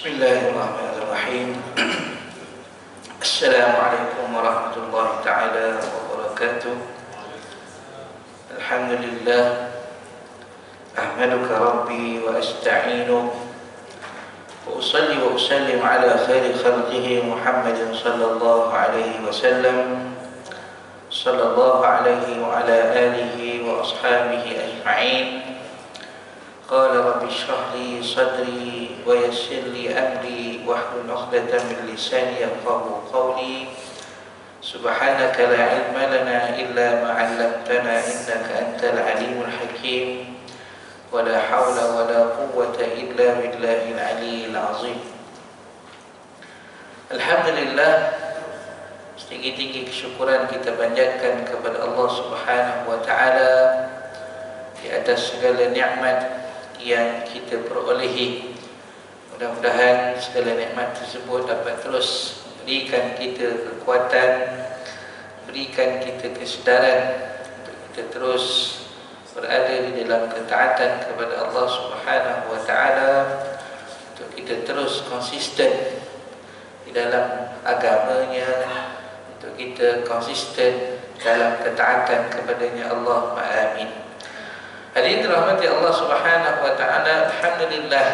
Bismillahirrahmanirrahim. Assalamualaikum warahmatullahi ta'ala wabarakatuh. Alhamdulillah, ahmaduka rabbi wa asta'inu wa usalli wa usallim ala khairi khalqihi Muhammadin sallallahu alaihi wasallam, sallallahu alaihi wa ala alihi wa ashabihi ajma'in. Qala rabbi shrah li sadri wa yassir li amri wahlul 'uqdatam min lisani yafqahu qawli. Subhanaka la ilma lana illa ma 'allamtana innaka antal alimul hakim. Wa la hawla wa la quwwata illa billahil aliyyil azim. Alhamdulillah, setinggi-tinggi kesyukuran kita panjatkan kepada Allah Subhanahu wa taala di atas segala nikmat yang kita perolehi. Mudah-mudahan segala nikmat tersebut dapat terus berikan kita kekuatan, berikan kita kesedaran untuk kita terus berada di dalam ketaatan kepada Allah Subhanahu wa taala, untuk kita terus konsisten di dalam agamanya, untuk kita konsisten dalam ketaatan kepadanya. Allahumma amin. Hadirin dirahmati Allah Subhanahu wa taala, alhamdulillah,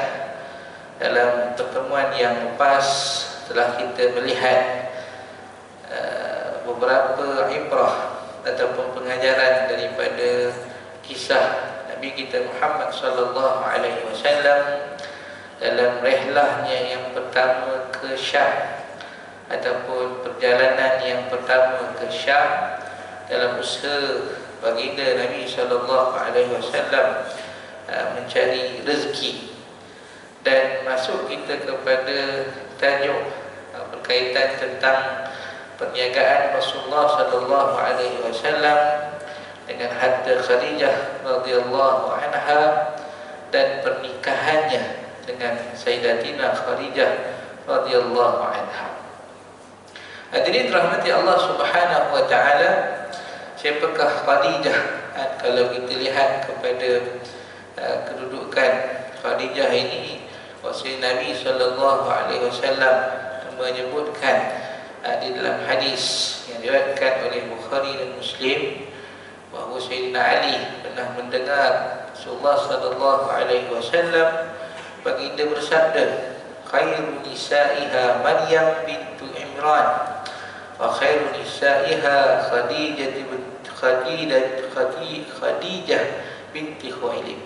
dalam pertemuan yang lepas telah kita melihat beberapa ibrah ataupun pengajaran daripada kisah Nabi kita Muhammad sallallahu alaihi wasallam dalam rihlahnya yang pertama ke Syam, ataupun perjalanan yang pertama ke Syam dalam usaha baginda Nabi sallallahu alaihi wasallam mencari rezeki. Dan masuk kita kepada tajuk berkaitan tentang perniagaan Rasulullah sallallahu alaihi wasallam dengan harta Khadijah radhiyallahu anha dan pernikahannya dengan Sayyidatina Khadijah radhiyallahu anha. Hadirin rahmati Allah Subhanahu wa taala, siapakah Khadijah? Kalau kita lihat kepada kedudukan Khadijah ini, Rasul Nabi sallallahu alaihi wasallam menyebutkan di dalam hadis yang diriwayatkan oleh Bukhari dan Muslim bahawa Sayyidina Ali pernah mendengar Rasulullah sallallahu alaihi wasallam baginda bersabda, khairu nisaiha Maryam bintu Imran wa khairu nisaiha Khadijah binti Khuwailid.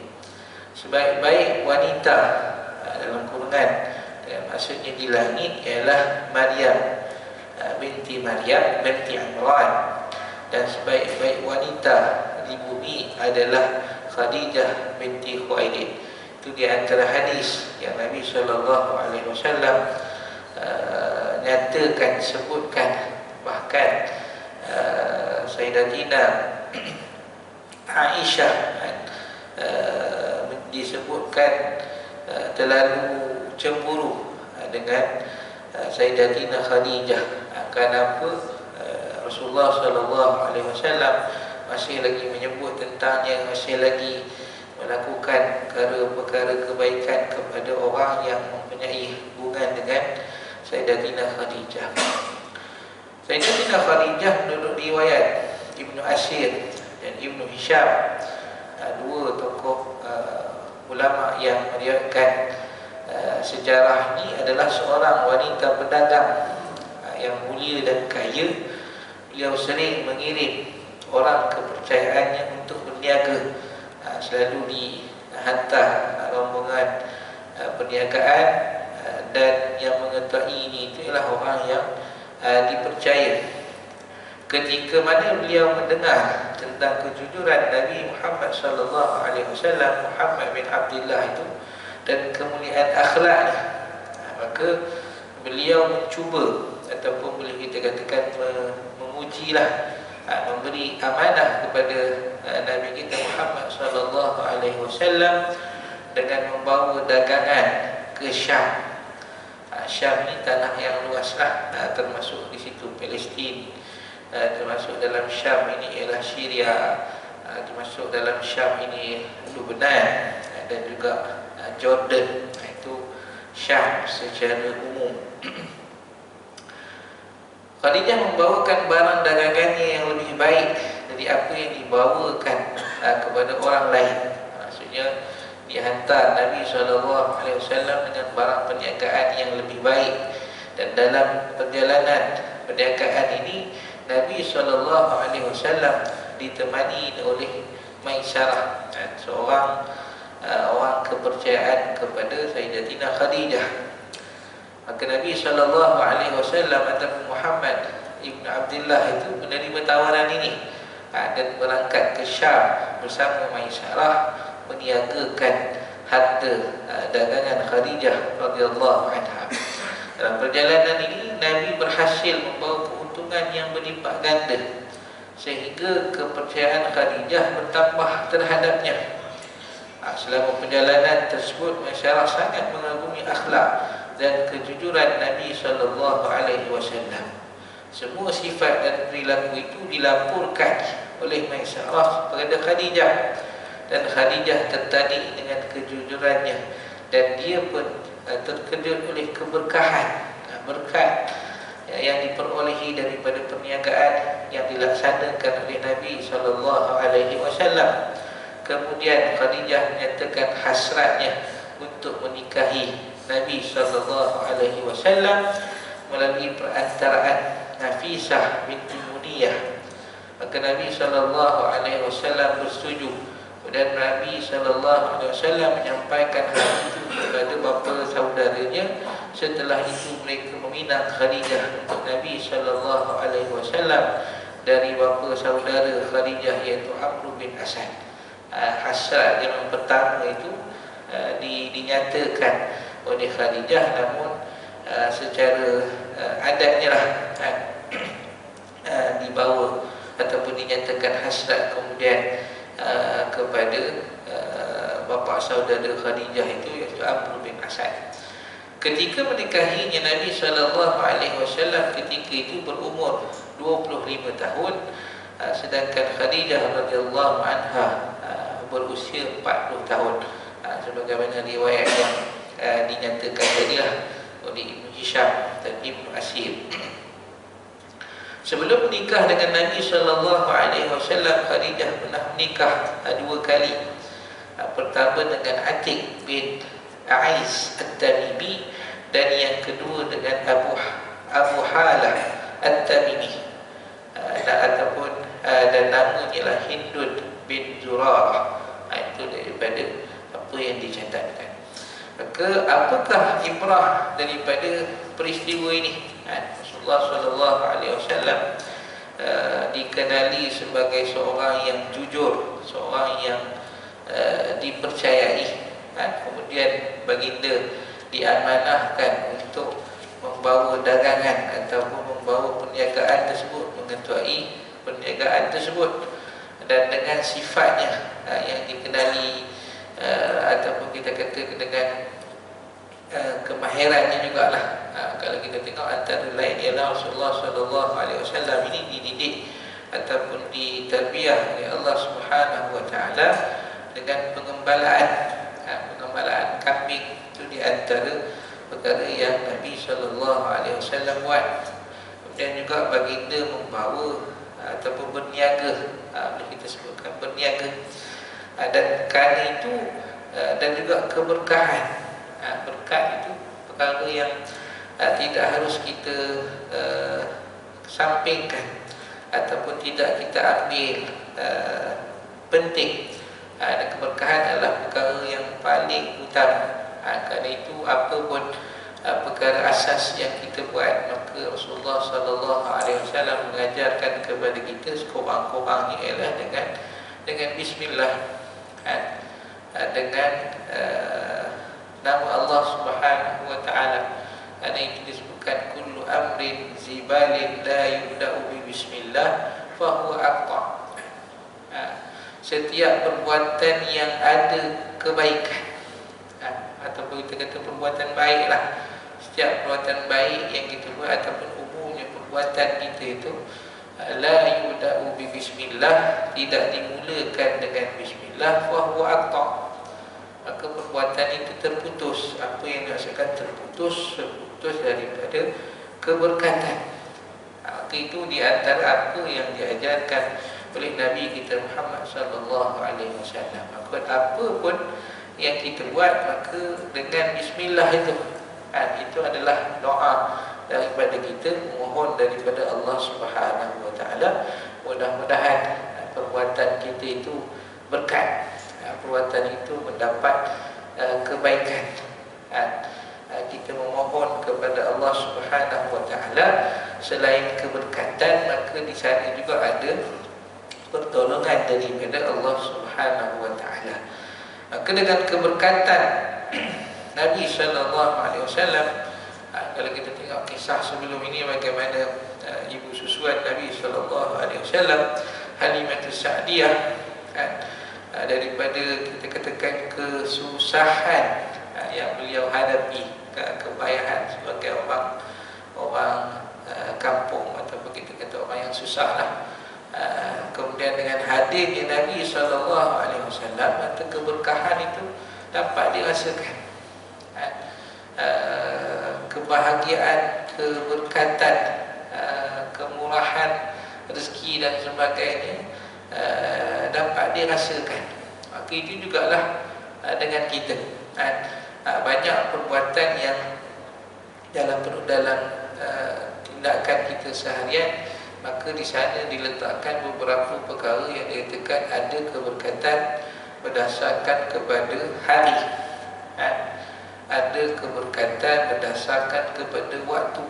Sebaik-baik wanita dalam kurungan, maksudnya di langit, ialah Maryam binti Imran, dan sebaik-baik wanita di bumi adalah Khadijah binti Khuwailid. Itu di antara hadis yang Nabi sallallahu alaihi wasallam nyatakan, sebutkan. Bahkan Sayyidatina Aisyah disebutkan terlalu cemburu dengan Sayyidatina Khadijah. Kenapa? Rasulullah sallallahu alaihi wasallam masih lagi menyebut tentangnya, masih lagi melakukan perkara-perkara kebaikan kepada orang yang mempunyai hubungan dengan Sayyidatina Khadijah. Sayyidatina Khadijah menurut riwayat Ibnu Asir dan Ibnu Hisham, dua tokoh ulama yang meriwayatkan sejarah ini, adalah seorang wanita pedagang yang mulia dan kaya. Beliau sering mengirim orang kepercayaannya untuk berniaga, selalu dihantar rombongan perniagaan, dan yang mengetahui ini itu ialah orang yang dipercaya. Ketika mana beliau mendengar tentang kejujuran Nabi Muhammad sallallahu alaihi wasallam, Muhammad bin Abdullah itu, dan kemuliaan akhlaknya, maka beliau mencuba, ataupun boleh kita katakan memujilah, memberi amanah kepada Nabi kita Muhammad sallallahu alaihi wasallam dengan membawa dagangan ke Syam. Syam ni tanah yang luaslah, termasuk di situ Palestin, termasuk dalam Syam ini ialah Syria, termasuk dalam Syam ini Lebanon, dan juga Jordan. Itu Syam secara umum. Khadijah membawakan barang dagangannya yang lebih baik dari apa yang dibawakan kepada orang lain. Maksudnya dihantar Nabi SAW dengan barang perniagaan yang lebih baik. Dan dalam perjalanan perniagaan ini Nabi SAW ditemani oleh Maisarah, seorang orang kepercayaan kepada Sayyidatina Khadijah. Maka Nabi SAW atau Muhammad Ibn Abdullah itu menerima tawaran ini dan berangkat ke Syam bersama Maisarah meniagakan harta dagangan Khadijah radhiyallahu anha. Dalam perjalanan ini Nabi berhasil membawa keuntungan yang berlipat ganda sehingga kepercayaan Khadijah bertambah terhadapnya. Selama perjalanan tersebut Maisarah sangat mengagumi akhlak dan kejujuran Nabi SAW. Semua sifat dan perilaku itu dilaporkan oleh Maisarah kepada Khadijah, dan Khadijah tertarik dengan kejujurannya, dan dia pun terkejut oleh keberkahan, berkat yang diperolehi daripada perniagaan yang dilaksanakan oleh Nabi SAW. Kemudian Khadijah menyatakan hasratnya untuk menikahi Nabi SAW melalui perantaraan Nafisah binti Muniyah. Maka Nabi SAW bersetuju, dan Nabi SAW menyampaikan hal itu kepada bapa saudaranya. Setelah itu mereka meminang Khadijah untuk Nabi SAW dari bapa saudara Khadijah, iaitu Amr bin Asad. Hasrat yang pertama itu dinyatakan oleh Khadijah, namun secara adatnya lah dibawa ataupun dinyatakan hasrat kemudian kepada bapa saudara Khadijah itu, iaitu Amr bin Asad. Ketika menikahinya Nabi SAW ketika itu berumur 25 tahun, sedangkan Khadijah radhiyallahu anha berusia 40 tahun, sebagaimana riwayat yang dinyatakan tadilah oleh Ibn Hisham dan Ibn Asir. Sebelum menikah dengan Nabi SAW, Khadijah pernah menikah 2 kali. Pertama dengan Atiq bin A'is At-Tamimi, dan yang kedua dengan Abu Halah At-Tamimi, dan namanya lah Hindud bin Zurarah. Itu daripada apa yang dicatatkan. Maka apakah ibrah daripada peristiwa ini? Rasulullah SAW dikenali sebagai seorang yang jujur, seorang yang dipercayai. Kemudian baginda diamanahkan untuk membawa dagangan ataupun membawa perniagaan tersebut, mengetuai perniagaan tersebut, dan dengan sifatnya yang dikenali ataupun kita kata dengan kemahirannya jugalah. Kalau kita tengok antara lain ialah Rasulullah SAW ini dididik ataupun diterbiah oleh Allah Subhanahu Wa Taala dengan pengembalaan kambing. Itu di antara perkara yang Nabi SAW buat. Kemudian juga baginda membawa ataupun berniaga, boleh kita sebutkan berniaga, dan kerana itu dan juga keberkahan. Berkat itu perkara yang tidak harus kita sampingkan ataupun tidak kita ambil penting. Dan keberkahan adalah perkara yang paling utama. Kerana itu apapun perkara asas yang kita buat, maka Rasulullah SAW mengajarkan kepada kita sekurang-kurangnya ialah dengan Bismillah, dengan nama Allah Subhanahu Wa Taala. Kerana itu disebutkan kullu amrin zibalin la yubda'u bi bismillah fahuwa aqta. Setiap perbuatan yang ada kebaikan, ataupun kita kata perbuatan baiklah, setiap perbuatan baik yang kita buat ataupun umumnya perbuatan kita itu la yubda'u bi bismillah, tidak dimulakan dengan bismillah, fahuwa aqta, maka perbuatan itu terputus. Apa yang dirasakan terputus daripada keberkatan. Maka itu di antara apa yang diajarkan oleh Nabi kita Muhammad sallallahu alaihi wasallam. Maka apa pun yang kita buat, maka dengan bismillah itu adalah doa daripada kita, mohon daripada Allah Subhanahu wa taala. Mudah-mudahan perbuatan kita itu berkat, perbuatan itu mendapat kebaikan. Kita memohon kepada Allah Subhanahu wa taala selain keberkatan, maka di sana juga ada pertolongan daripada Allah Subhanahu wa taala. Maka dengan keberkatan Nabi sallallahu alaihi wasallam, kalau kita tengok kisah sebelum ini bagaimana ibu susuan Nabi sallallahu alaihi wasallam, Halimah Sa'diyah, daripada kita katakan kesusahan yang beliau hadapi, kepayahan sebagai orang kampung ataupun kita kata orang yang susah lah. Kemudian dengan hadirnya Nabi SAW, maka keberkahan itu dapat dirasakan. Kebahagiaan, keberkatan, kemurahan rezeki dan sebagainya dapat dirasakan. Maka itu jugalah dengan kita. Banyak perbuatan yang dalam tindakan kita seharian, maka di sana diletakkan beberapa perkara yang dikatakan ada keberkatan berdasarkan kepada hari, ada keberkatan berdasarkan kepada waktu,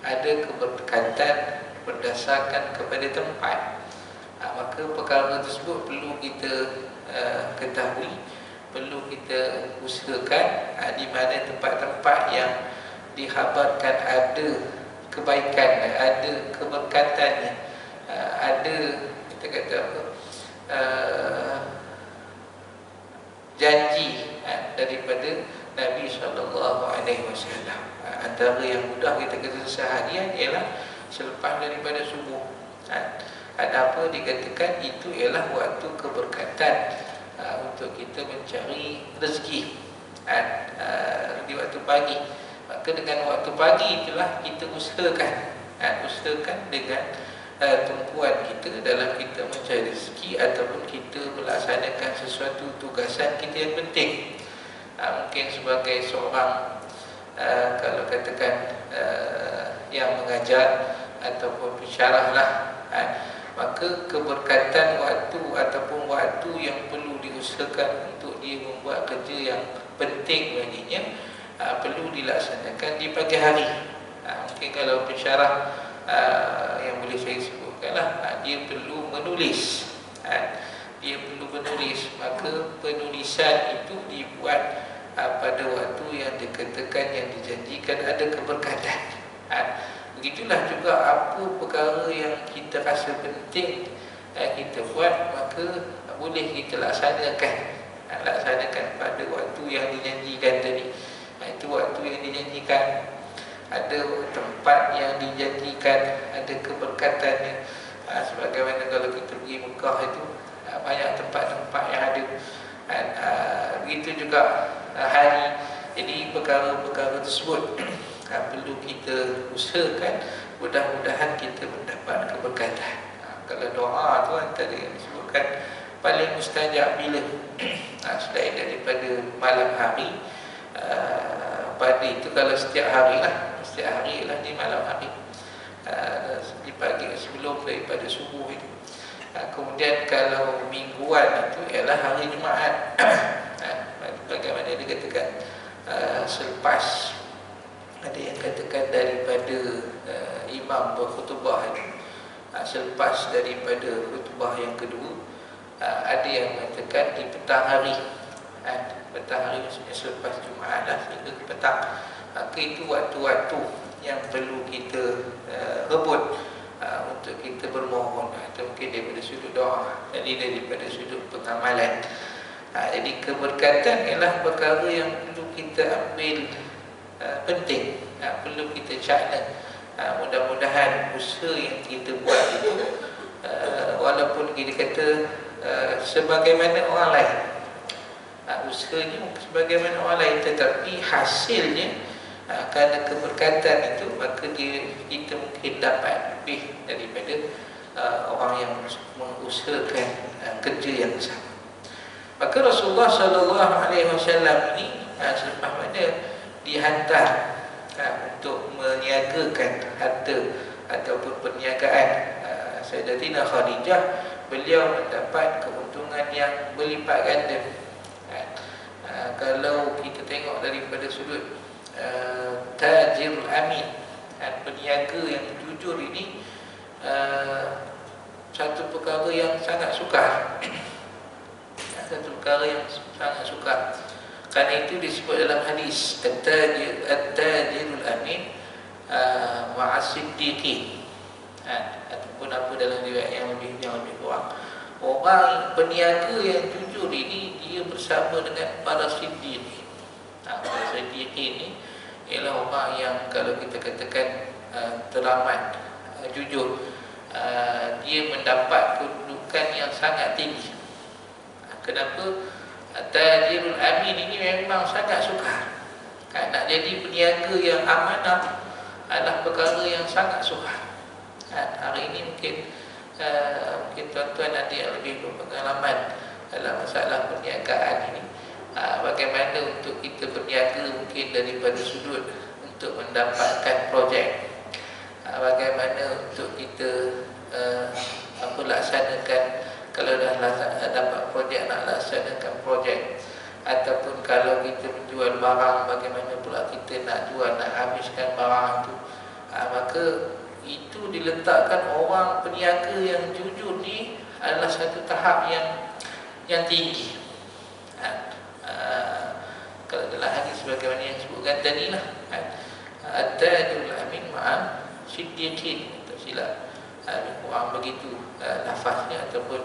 ada keberkatan berdasarkan kepada tempat. Maka perkara tersebut perlu kita ketahui, perlu kita usahakan di mana tempat-tempat yang dikhabarkan ada kebaikan, ada keberkatannya, ada kita kata apa, janji daripada Nabi SAW. Antara yang mudah kita kata seharian ialah selepas daripada subuh. Ada apa dikatakan itu ialah waktu keberkatan untuk kita mencari rezeki di waktu pagi. Maka dengan waktu pagi itulah kita usahakan dengan tumpuan kita dalam kita mencari rezeki ataupun kita melaksanakan sesuatu tugasan kita yang penting. Mungkin sebagai seorang kalau katakan yang mengajar ataupun pensyarah lah, maka keberkatan waktu ataupun waktu yang perlu diusahakan untuk dia membuat kerja yang penting baginya perlu dilaksanakan di pagi hari. Mungkin kalau pensyarah yang boleh saya sebutkanlah, dia perlu menulis, maka penulisan itu dibuat pada waktu yang dikatakan, yang dijanjikan ada keberkatan. Begitulah juga apa perkara yang kita rasa penting kita buat, maka boleh kita laksanakan pada waktu yang dijanjikan tadi. Itu waktu yang dijanjikan, ada tempat yang dijanjikan, ada keberkatannya. Sebagaimana kalau kita pergi Mekah itu banyak tempat-tempat yang ada. Begitu juga hari. Jadi perkara-perkara tersebut perlu kita usahakan, mudah-mudahan kita mendapat keberkatan. Kalau doa tu antara yang disebutkan paling mustajab bila selain daripada malam hari, pada itu kalau setiap hari lah di malam hari, di pagi sebelum daripada subuh itu. Kemudian kalau mingguan itu ialah hari Jumaat. Bagaimana dikatakan selepas, ada yang katakan daripada imam berkhutbah itu, selepas daripada khutbah yang kedua, ada yang mengatakan di petang hari. Petang hari maksudnya selepas Jumaat lah sehingga ke petang. Maka itu waktu-waktu yang perlu kita rebut untuk kita bermohon, atau mungkin daripada sudut doa, jadi daripada sudut pengamalan. Jadi keberkatan ialah perkara yang perlu kita ambil penting, perlu kita cakna. Mudah-mudahan usaha yang kita buat itu, walaupun kita kata sebagaimana orang lain, usahanya sebagaimana orang lain, tetapi hasilnya kerana keberkatan itu, maka kita mungkin dapat lebih daripada orang yang mengusahakan kerja yang sama. Maka Rasulullah SAW ini selepas mana dihantar untuk meniagakan harta ataupun perniagaan Sayyidatina Khadijah, beliau mendapat keuntungan yang berlipat ganda. Kalau kita tengok daripada sudut tajirul amin, peniaga yang jujur ini satu perkara yang sangat sukar. Satu perkara yang sangat sukar. Kerana itu disebut dalam hadis at-tajirul amin ma'as-siddiqin, ataupun apa dalam riwayat yang lebih kurang. Orang peniaga yang jujur ini dia bersama dengan para siddiqin. Para siddiqin ini ialah orang yang kalau kita katakan teramat, jujur, dia mendapat kedudukan yang sangat tinggi. Kenapa? Tajirul amin ini memang sangat sukar. Nak jadi peniaga yang amanah adalah perkara yang sangat sukar. Hari ini mungkin tuan-tuan nanti yang lebih berpengalaman dalam masalah perniagaan ini. Bagaimana untuk kita berniaga mungkin daripada sudut untuk mendapatkan projek. Bagaimana untuk kita laksanakan kalau dah dapat projek, nak laksanakan projek. Ataupun kalau kita menjual barang, bagaimana pula kita nak jual, nak habiskan barang itu. Maka itu diletakkan orang peniaga yang jujur ni adalah satu tahap yang tinggi. Kalau dalam hadis sebagaimana yang sebutkan tadi lah, at-tajirul amin ma'a siddiqin, tak silap lebih kurang begitu lafaznya, ataupun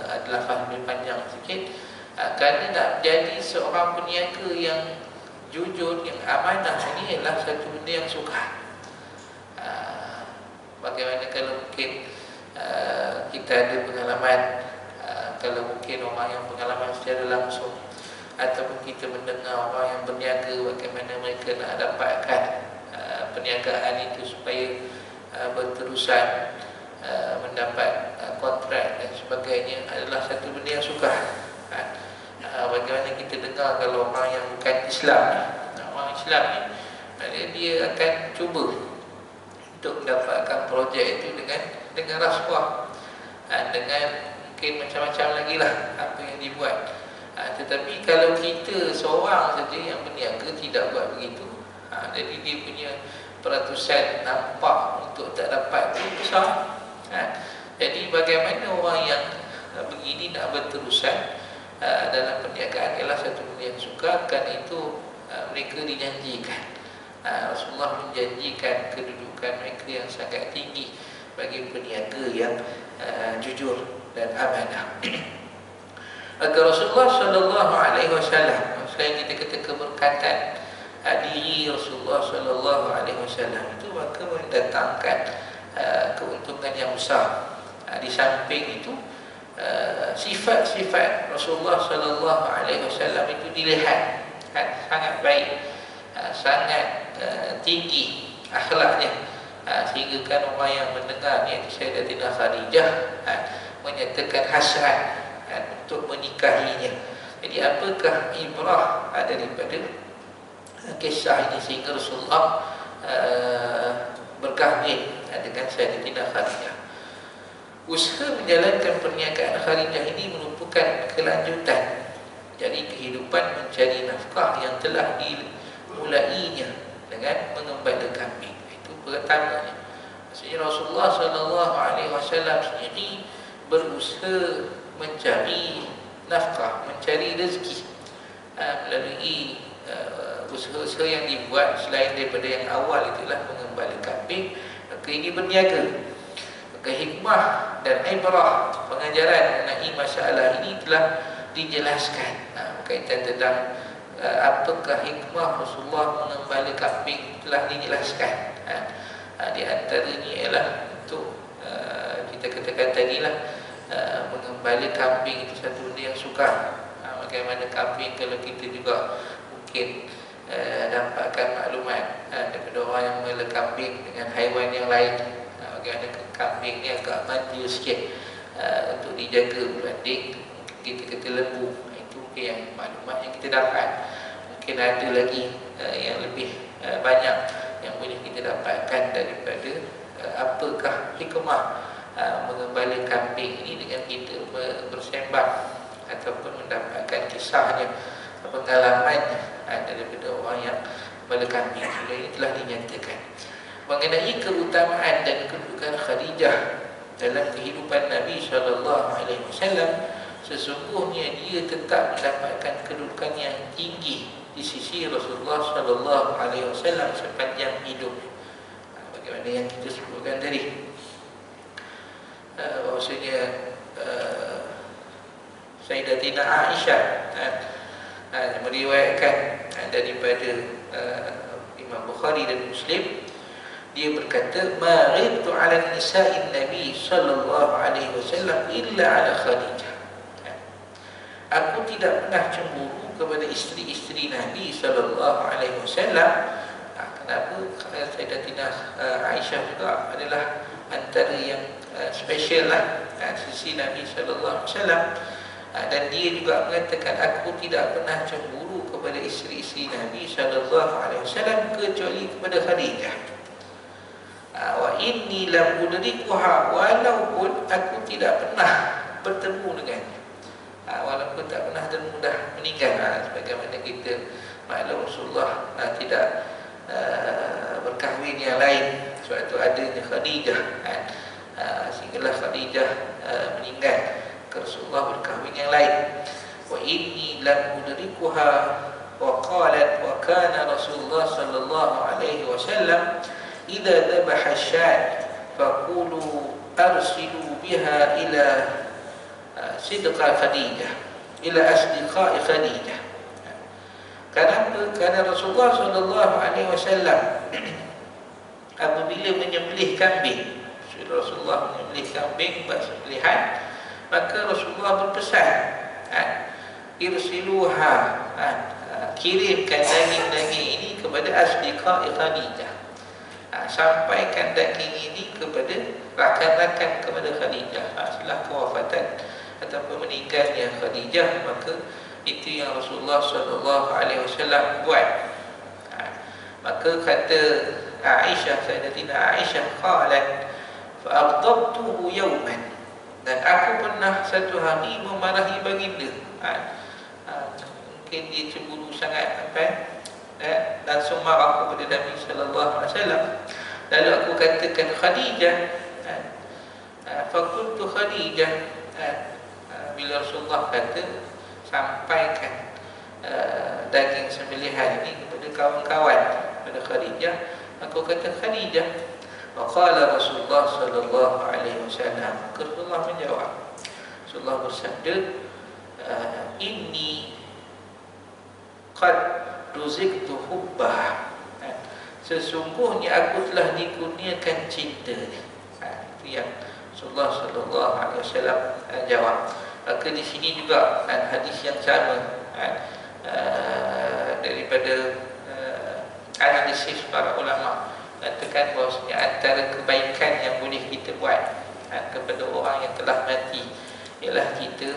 ada lafaz lebih panjang sikit. Kerana nak jadi seorang peniaga yang jujur, yang amanah, ini adalah satu benda yang sukar. Bagaimana kalau mungkin kita ada pengalaman, kalau mungkin orang yang pengalaman secara langsung, ataupun kita mendengar orang yang berniaga, bagaimana mereka nak dapatkan perniagaan itu supaya berterusan, mendapat kontrak dan sebagainya, adalah satu benda yang sukar. Bagaimana kita dengar kalau orang yang bukan Islam ni, orang Islam ni, dia akan cuba untuk mendapatkan projek itu dengan rasuah, dengan mungkin macam-macam lagi lah apa yang dibuat. Tetapi kalau kita seorang saja yang berniaga tidak buat begitu, jadi dia punya peratusan nampak untuk tak dapat itu besar. Jadi bagaimana orang yang begini nak berterusan dalam perniagaan ialah satu benda yang sukar. Kerana itu mereka dijanjikan, Rasulullah menjanjikan kedudukan mereka yang sangat tinggi bagi peniaga yang jujur dan amanah. Maka Rasulullah SAW, selain kita kata keberkatan diri Rasulullah SAW itu, maka mendatangkan keuntungan yang besar. Di samping itu, sifat-sifat Rasulullah SAW itu dilihat sangat baik, sangat tinggi akhlaknya, sehingga kan orang yang mendengar ni, Sayyidatina Khadijah menyatakan hasrat untuk menikahinya. Jadi apakah ibrah daripada kisah ini sehingga Rasulullah berkahwin dengan Sayyidatina Khadijah? Usaha menjalankan perniagaan Khadijah ini merupakan kelanjutan dari kehidupan mencari nafkah yang telah dimulainya dengan mengembala kambing. Itu pertamanya. Maksudnya Rasulullah SAW sendiri berusaha mencari nafkah, mencari rezeki melalui usaha-usaha yang dibuat. Selain daripada yang awal itulah mengembala kambing, maka ini berniaga. Maka hikmah dan ibrah, pengajaran mengenai masalah ini telah dijelaskan. Berkaitan tentang apakah hikmah Rasulullah mengembala kambing telah dijelaskan. Di antaranya ialah untuk kita katakan tadilah, mengembala kambing itu satu benda yang sukar. bagaimana kambing, kalau kita juga mungkin dapatkan maklumat daripada orang yang mengelola kambing dengan haiwan yang lain, bagaimana kambing ni agak manja sikit untuk dijaga berbanding kita kata lembu. Itu mungkin yang maklumat yang kita dapat. Mungkin ada lagi yang lebih banyak yang boleh kita dapatkan daripada apakah hikmah mengembala kambing ini dengan kita bersembah ataupun mendapatkan kisahnya, pengalamannya daripada orang yang mengembala kambing. Ini telah dinyatakan mengenai keutamaan dan kedudukan Khadijah dalam kehidupan Nabi SAW. Sesungguhnya dia tetap mendapatkan kedudukan yang tinggi di sisi Rasulullah SAW sepanjang hidup. Bagaimana yang kita sebutkan tadi, bahawasanya Sayyidatina Aisyah meriwayatkan daripada Imam Bukhari dan Muslim, dia berkata, ma ghibtu ala nisa'in Nabi sallallahu alaihi wasallam illa ala Khadijah. Aku tidak pernah cemburu kepada isteri-isteri Nabi sallallahu alaihi wasallam. Kenapa? Sayyidatina Aisyah juga adalah antara yang special lah sisi Nabi sallallahu alaihi wasallam. Dan dia juga mengatakan, aku tidak pernah cemburu kepada isteri-isteri Nabi sallallahu alaihi wasallam kecuali kepada Khadijah. Wa inni lam udrikuha, walaupun aku tidak pernah bertemu dengannya, walaupun tak pernah dan mudah meninggal. Sebagaimana kita maklum, Rasulullah tidak berkahwin yang lain suatu adanya Khadijah, sehinggalah Khadijah meninggal, Rasulullah berkahwin yang lain. Wa inni lam udrikuha wa qalat wa kana Rasulullah sallallahu alaihi wasallam idza dhabaha syat faqulu arsilu biha ila sidqa Khadijah, ila asdiqai Khadijah. Kerana Rasulullah sallallahu alaihi wasallam apabila menyembelih kambing, Rasulullah menyembelih kambing buat sembelihan, maka Rasulullah berpesan, irsiluha, kirimkan daging-daging ini kepada asdiqai Khadijah, sampaikan daging ini kepada rakan-rakan kepada Khadijah. Setelah kewafatan ataupun meninggalnya Khadijah, maka itu yang Rasulullah sallallahu alaihi wasallam buat. Maka kata Aisyah, Sayyidatina Aisyah, qalat fa aghdabtuhu yawman, dan aku pernah satu hari memarahi baginda. Mungkin dia cemburu sangat sampai langsung marah kepada Nabi sallallahu alaihi wasallam. Lalu aku katakan Khadijah, faqultu Khadijah, bila Rasulullah kata sampaikan daging sembelihan ini kepada kawan-kawan, kepada Khadijah, aku kata Khadijah. Wa qala Rasulullah sallallahu alaihi wasallam, Rasulullah menjawab, Rasulullah bersabda, inni qad ruziktu hubbah, sesungguhnya aku telah dikurniakan cinta. Itu yang Rasulullah sallallahu alaihi wasallam jawab. Maka di sini juga hadis yang sama daripada analisis para ulama katakan bahawasanya antara kebaikan yang boleh kita buat kepada orang yang telah mati ialah kita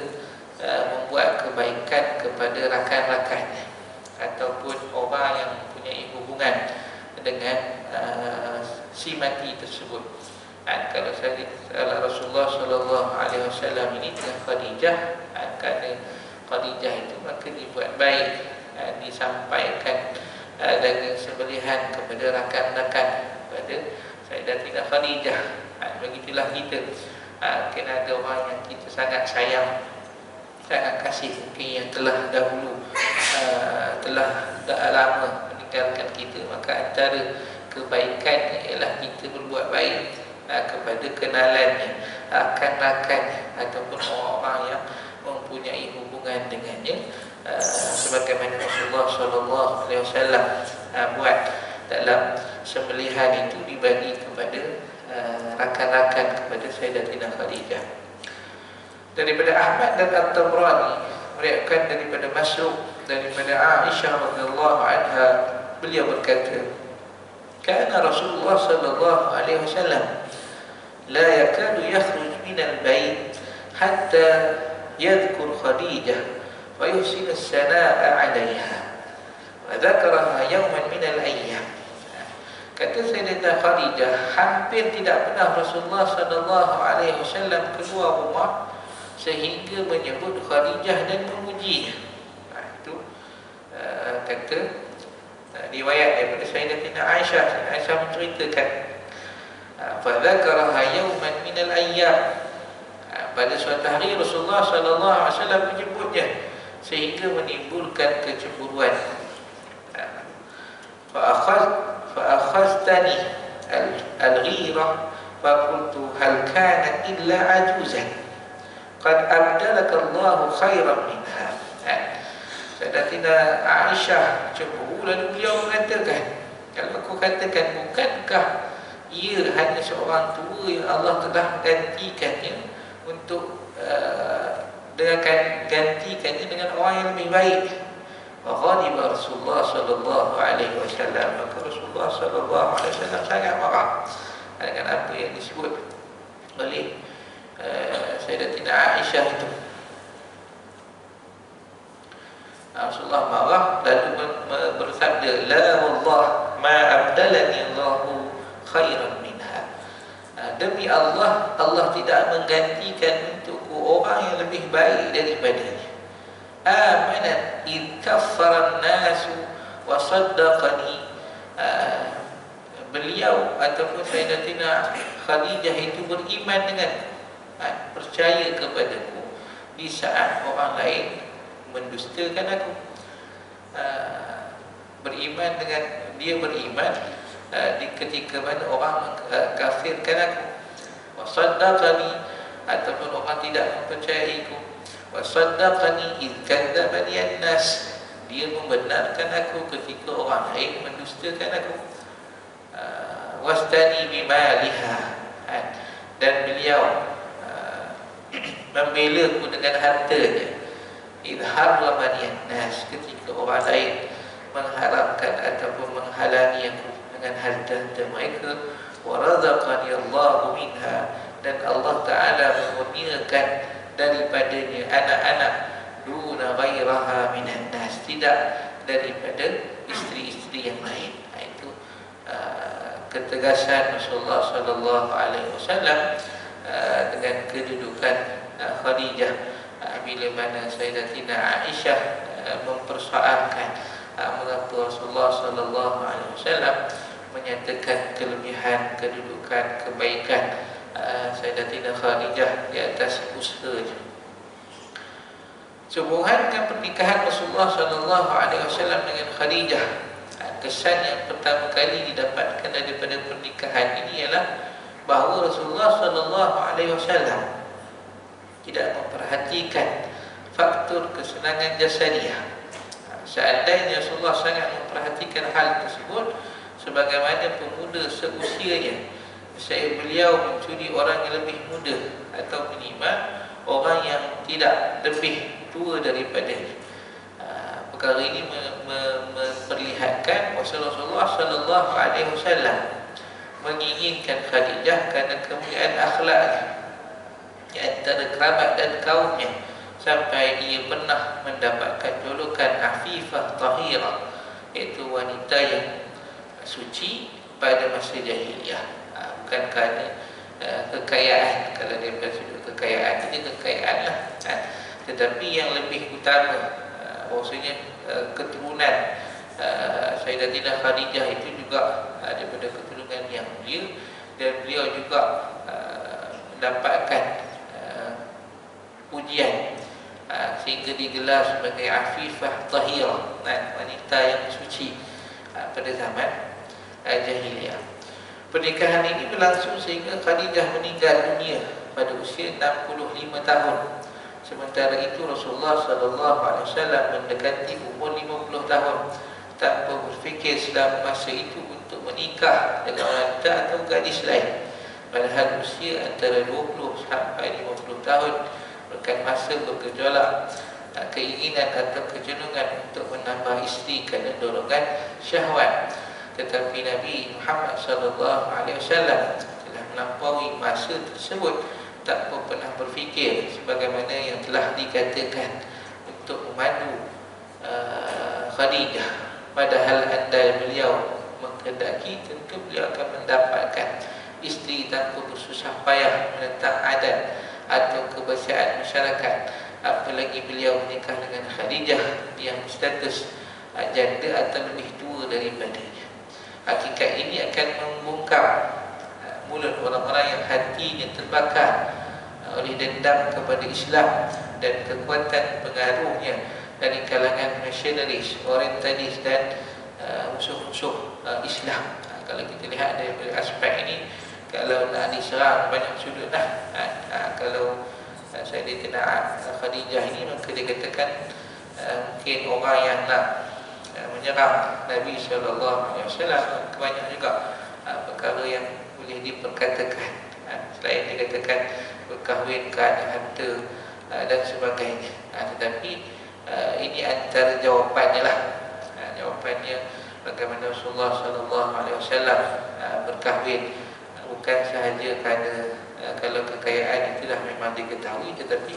membuat kebaikan kepada rakan-rakannya ataupun orang yang mempunyai hubungan dengan si mati tersebut. Kalau Rasulullah sallallahu alaihi wasallam ini dengan Khadijah, kerana Khadijah itu maka dibuat baik, disampaikan daging sembelihan kepada rakan-rakan, kepada Sayyidatina Khadijah. Begitulah kita, kena ada orang yang kita sangat sayang, sangat kasih, mungkin yang telah dahulu telah lama meninggalkan kita, maka antara kebaikan ialah kita berbuat baik kepada kenalannya, rakan-rakannya ataupun orang-orang yang mempunyai hubungan dengannya, sebagaimana Rasulullah sallallahu alaihi wasallam buat dalam sembelihan itu, dibagi kepada rakan-rakan kepada Sayyidatina Khadijah. Daripada Ahmad dan At-Tabrani meriwayatkan daripada Masruq daripada Aisyah radhiyallahu anha, beliau berkata, kana Rasulullah sallallahu alaihi wasallam la yakadu yakhruj min al-bait hatta yadhkur Khadijah wa yuhsin as-sanaa 'alayha wa dzakaraha yawman min al-ayyam. Kata Sayyidatina Khadijah, hampir tidak pernah Rasulullah sallallahu alaihi wasallam keluar rumah sehingga menyebut Khadijah dan memujinya. Itu kata riwayat daripada Sayyidatina Aisyah. Aisyah menceritakan, fa dzakaraha yawman min al-ayyam, pada suatu hari Rasulullah sallallahu alaihi wasallam menyebutnya sehingga menimbulkan kecemburuan. Fa akhadtani al-ghirah fa qultu hal kanat illa ajuzan qad abdalaka Allah khairan minha. Sayyidatina Aisyah cemburu, lalu beliau mengatakan, kalau aku katakan, bukankah ia hanya seorang tua yang Allah telah menggantikannya untuk gantikannya dengan orang yang lebih baik. Wa ghadiba Rasulullah sallallahu alaihi wasallam, maka Rasulullah sallallahu alaihi wasallam sangat marah dengan apa yang disebut oleh Sayyidatina Aisyah itu. Rasulullah marah lalu bersabda, la wallah ma abdalani Allahu khairan minha. Demi Allah, Allah tidak menggantikan untukku orang yang lebih baik daripadanya. Amanat id kaffara an-nasu wa saddaqani. Beliau ataupun Sayyidatina Khadijah itu beriman denganku, percaya kepadaku di saat orang lain mendustakan aku. Beriman dengan dia, beriman di ketika mana orang kafirkan aku. Wa saddaqani, ataupun orang tidak mempercayaiku. Wa saddaqani id kadzdzabani an-nas, dia membenarkan aku ketika orang lain mendustakan aku. Wastani bimaliha, dan beliau membela aku dengan hartanya. Id harramani an-nas, ketika orang lain mengharapkan ataupun menghalangi aku dengan harta mereka. Wa razaqani Allahu minha, dan Allah Ta'ala mengurniakan daripadanya anak-anak duna ghairaha minan nas, tidak daripada isteri-isteri yang lain. Itu ketegasan Rasulullah sallallahu alaihi wasallam dengan kedudukan Khadijah bila mana Sayyidatina Aisyah mempersoalkan mengapa Rasulullah sallallahu alaihi wasallam menyatakan kelebihan, kedudukan, kebaikan Sayyidatina Khadijah di atas usahanya. Sehubungan dengan pernikahan Rasulullah sallallahu alaihi wasallam dengan Khadijah, kesan yang pertama kali didapatkan daripada pernikahan ini ialah bahawa Rasulullah sallallahu alaihi wasallam tidak memperhatikan faktor kesenangan jasadiah. Seandainya Rasulullah sangat memperhatikan hal tersebut, sebagaimana pemuda seusianya, saya beliau mencuri orang yang lebih muda atau minimal orang yang tidak lebih tua daripadanya. Perkara ini memperlihatkan bahawa Rasulullah sallallahu alaihi wasallam menginginkan Khadijah kerana kemuliaan akhlaknya di antara kerabat dan kaumnya, sampai ia pernah mendapatkan julukan Afifah Tahirah, iaitu wanita yang suci pada masa jahiliyah. Bukan kerana kekayaan, kalau daripada sudut kekayaan ini kekayaan lah, tetapi yang lebih utama bahawasanya keturunan Sayyidatina Khadijah itu juga daripada keturunan yang mulia, dan beliau juga mendapatkan pujian sehingga digelar sebagai Afifah Tahirah, wanita yang suci pada zaman jahiliyah. Pernikahan ini berlangsung sehingga Khadijah meninggal dunia pada usia 65 tahun. Sementara itu Rasulullah sallallahu alaihi wasallam mendekati umur 50 tahun tanpa berfikir selama masa itu untuk menikah dengan wanita atau gadis lain. Padahal usia antara 20 sampai 50 tahun merupakan masa bergejolak keinginan atau kecenderungan untuk menambah isteri kerana dorongan syahwat. Tetapi Nabi Muhammad SAW telah melampaui masa tersebut, tak pernah berfikir sebagaimana yang telah dikatakan untuk memadu Khadijah. Padahal andai beliau menghendaki, tentu beliau akan mendapatkan isteri tanpa bersusah payah menentang adat atau kebiasaan masyarakat. Apalagi beliau menikah dengan Khadijah yang status janda atau lebih tua daripadanya. Hakikat ini akan membungkam mulut orang-orang yang hatinya terbakar oleh dendam kepada Islam dan kekuatan pengaruhnya dari kalangan nasionalis, orientalis dan musuh-musuh Islam. Kalau kita lihat dari aspek ini, kalau nak diserang banyak sudut lah. Kalau saya dikenal Khadijah ini, maka dia katakan mungkin orang yang nak menyerang Nabi SAW, banyak juga perkara yang boleh diperkatakan. Selain dikatakan berkahwinkan, harta dan sebagainya. Tetapi ini antara jawapannya lah. Jawapannya bagaimana Rasulullah SAW berkahwin, bukan sahaja kerana kalau kekayaan itulah memang diketahui, tetapi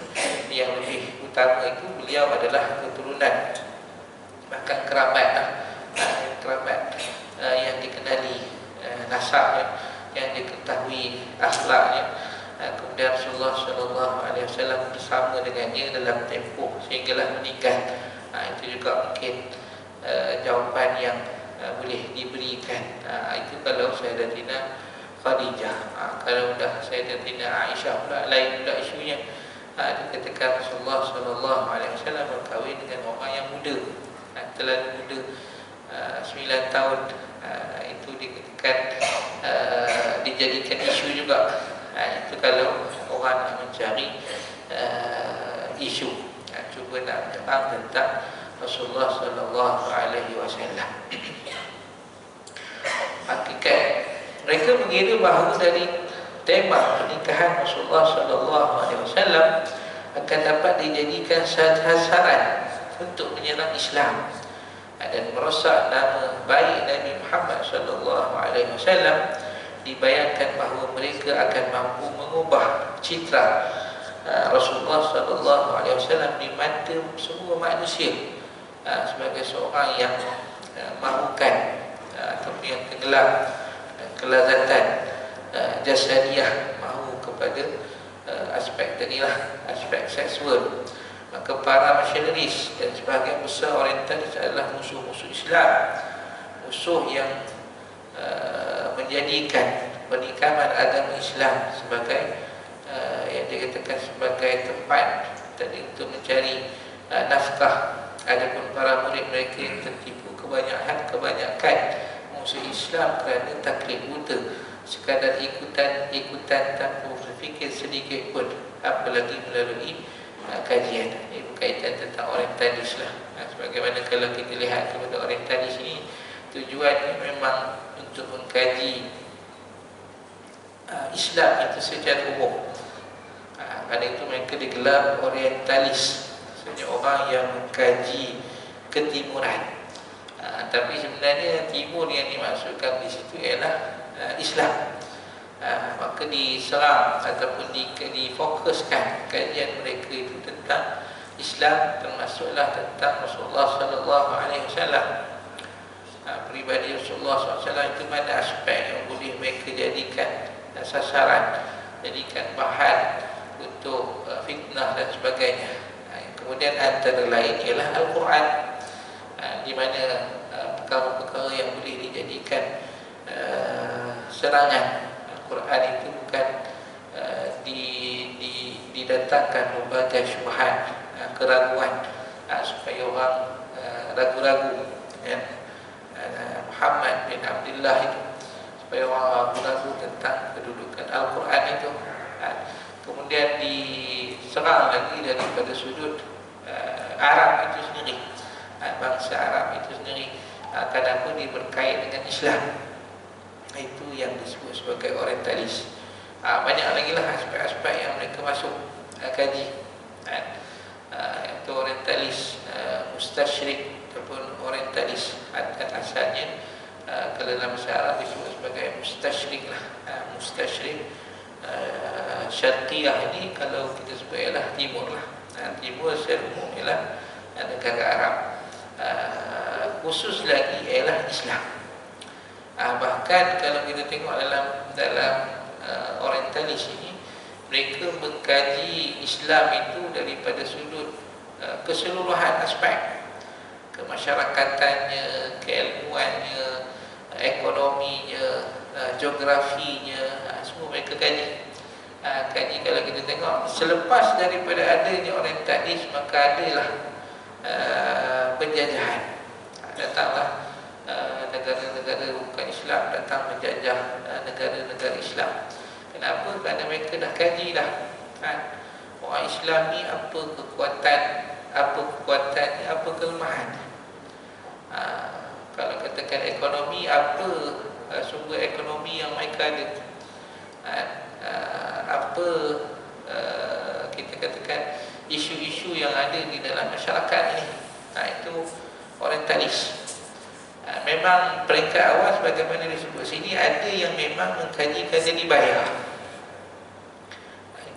yang lebih utama itu beliau adalah keturunan, bahkan kerabat kerabat yang dikenali nasabnya, yang diketahui akhlaknya. Kemudian Rasulullah SAW bersama dengannya dalam tempoh sehinggalah meninggal. Itu juga mungkin jawapan yang boleh diberikan. Itu kalau Sayyidatina Khadijah. Kalau dah Sayyidatina Aisyah pula, lain pula isunya. Dikatakan Rasulullah SAW berkahwin dengan orang yang muda, terlalu muda, 9 tahun. Itu dikatakan dijadikan isu juga. Itu kalau orang nak mencari isu, cuba nak menyerang tentang Rasulullah SAW. Hakikat mereka mengira bahawa dari tema pernikahan Rasulullah SAW akan dapat dijadikan sasaran untuk menyerang Islam dan merosak nama baik Nabi Muhammad SAW. Dibayangkan bahawa mereka akan mampu mengubah citra Rasulullah SAW di mata semua manusia sebagai seorang yang mahukan ataupun yang tenggelam kelazatan jasadiah, mahu kepada aspek tadilah, aspek seksual. Maka para misionaris dan sebahagian besar orientalis adalah musuh-musuh Islam, musuh yang menjadikan penikaman agama Islam sebagai yang dikatakan sebagai tempat tadi untuk mencari nafkah. Adapun para murid mereka yang tertipu kebanyakan musuh Islam kerana taklid buta, sekadar ikutan tanpa berfikir sedikit pun, apalagi melalui kajian. Ini berkaitan tentang orientalis lah. Sebagaimana kalau kita lihat kepada orientalis ini, tujuannya memang untuk mengkaji Islam itu secara umum. Kerana itu mereka digelar orientalis, maksudnya orang yang mengkaji ketimuran. Tapi sebenarnya timur yang dimaksudkan di situ ialah Islam. Maka diserang ataupun difokuskan kajian mereka itu tentang Islam, termasuklah tentang Rasulullah SAW. Pribadi Rasulullah SAW itu mana aspek yang boleh mereka jadikan sasaran, jadikan bahan untuk fitnah dan sebagainya. Kemudian antara lain ialah Al-Quran, di mana perkara-perkara yang boleh dijadikan serangan. Al-Quran itu bukan didatangkan berbagai syubhat, keraguan, supaya orang ragu-ragu Muhammad bin Abdullah itu, supaya orang ragu-ragu tentang kedudukan Al-Quran itu. Kemudian diserang lagi daripada sudut Arab itu sendiri, bangsa Arab itu sendiri. Kenapa dia berkait dengan Islam? Itu yang disebut sebagai orientalis. Banyak lagi lah aspek-aspek yang mereka masuk kaji. Itu orientalis kalau dalam bahasa Arab disebut sebagai mustasyrik lah. Mustasyrik syarqiyah ini kalau kita sebut ialah timur lah. Timur secara umum ialah negara Arab. Khusus lagi ialah Islam. Bahkan kalau kita tengok dalam orientalis ini, mereka mengkaji Islam itu daripada sudut keseluruhan aspek, kemasyarakatannya, keilmuannya, ekonominya, geografinya, semua mereka kaji. Kaji kalau kita tengok selepas daripada adanya orientalis, maka adalah penjajahan. Datanglah negara-negara bukan Islam datang menjajah negara-negara Islam. Kenapa? Kerana mereka dah kaji dah, orang Islam ni apa kekuatannya, apa kelemahan. Kalau katakan ekonomi, apa sumber ekonomi yang mereka ada, apa kita katakan isu-isu yang ada di dalam masyarakat ini. Itu orientalis. Memang peringkat awal sebagaimana disebut sini, ada yang memang mengkaji kerana dibayar.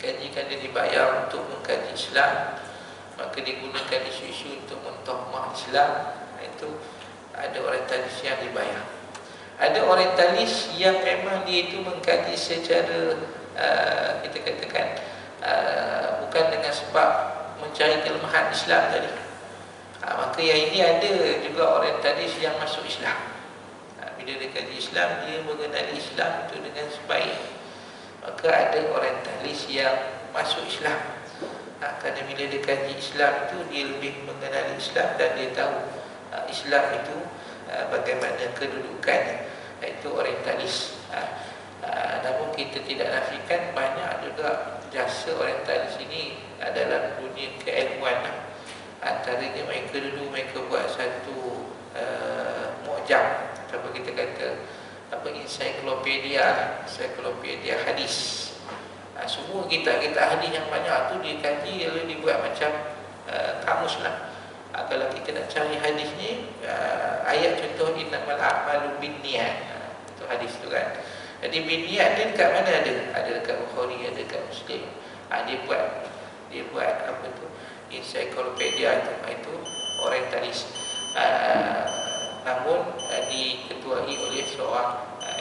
Kaji kerana dibayar untuk mengkaji Islam, maka digunakan isu-isu untuk mentahmah Islam. Itu ada orientalis yang dibayar. Ada orientalis yang memang dia itu mengkaji secara kita katakan bukan dengan sebab mencari kelemahan Islam tadi. Maka yang ini ada juga orientalis yang masuk Islam. Bila dia kaji Islam, dia mengenali Islam itu dengan sebaik. Maka ada orientalis yang masuk Islam. Kerana bila dia kaji Islam itu, dia lebih mengenali Islam dan dia tahu Islam itu bagaimana kedudukannya. Itu orientalis. Namun kita tidak nafikan banyak juga jasa orientalis ini dalam dunia keilmuan. Antaranya mereka buat satu mu'jam, apa kita kata, ensiklopedia hadis. Semua kitab-kitab hadis yang banyak tu dikaji lalu dibuat macam kamus lah. Kalau kita nak cari hadis ni, ayat contoh innamal a'malu binniyat, itu hadis tu kan. Jadi binniyat ni dekat mana ada? Ada dekat Bukhari, ada dekat Muslim. Dia buat apa tu, ensiklopedia itu orientalis. Namun diketuai oleh seorang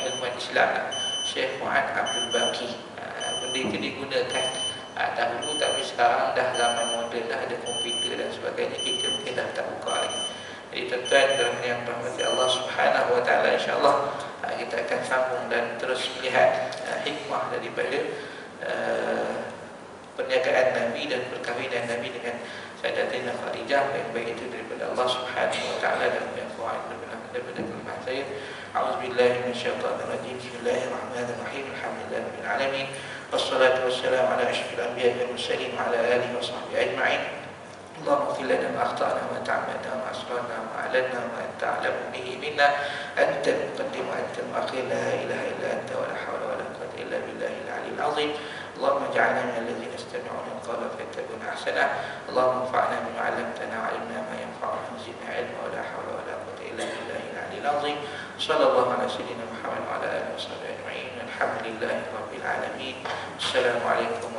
ilmuwan Islam, Syekh Muhammad Abdul Baqi. Benda itu digunakan dahulu, tapi sekarang dah zaman moden, dah ada komputer dan sebagainya, kita mungkin dah tak buka lagi. Jadi tuan-tuan yang rahmati Allah Subhanahu wa taala, insya-Allah kita akan sambung dan terus melihat hikmah daripada perniagaan Nabi dan perkahwinan Nabi dengan Sayyidatina Khadijah, baik itu daripada Allah Subhanahu wa taala dan yang faid daripada kalimat saya. A'udzubillahi minasyaitonir rajim. Bismillahirrahmanirrahim. Alhamdulillahirabbil alamin. Wassalatu wassalamu ala asyrafil anbiya'i wal mursalin wa ala alihi wa sahbihi ajma'in. Allahumma ighfir lana ma akhtana wa ta'ammada wa asrarna wa a'lanna wa anta a'lamu bihi minna. Anta al-muqaddim wa anta al-mu'akhir, la ilaha illa anta wa la hawla wa la quwwata illa billahil 'aliyyil 'azim. اللهم اجعلنا من الذين يستمعون القول فيتبعون احسنه. اللهم انفعنا بما علمتنا وعلمنا ما ينفعنا وزدنا علما ولا حول ولا قوه الا بالله العلي العظيم. صلى الله على سيدنا محمد وعلى اله وصحبه اجمعين. الحمد لله رب العالمين. السلام عليكم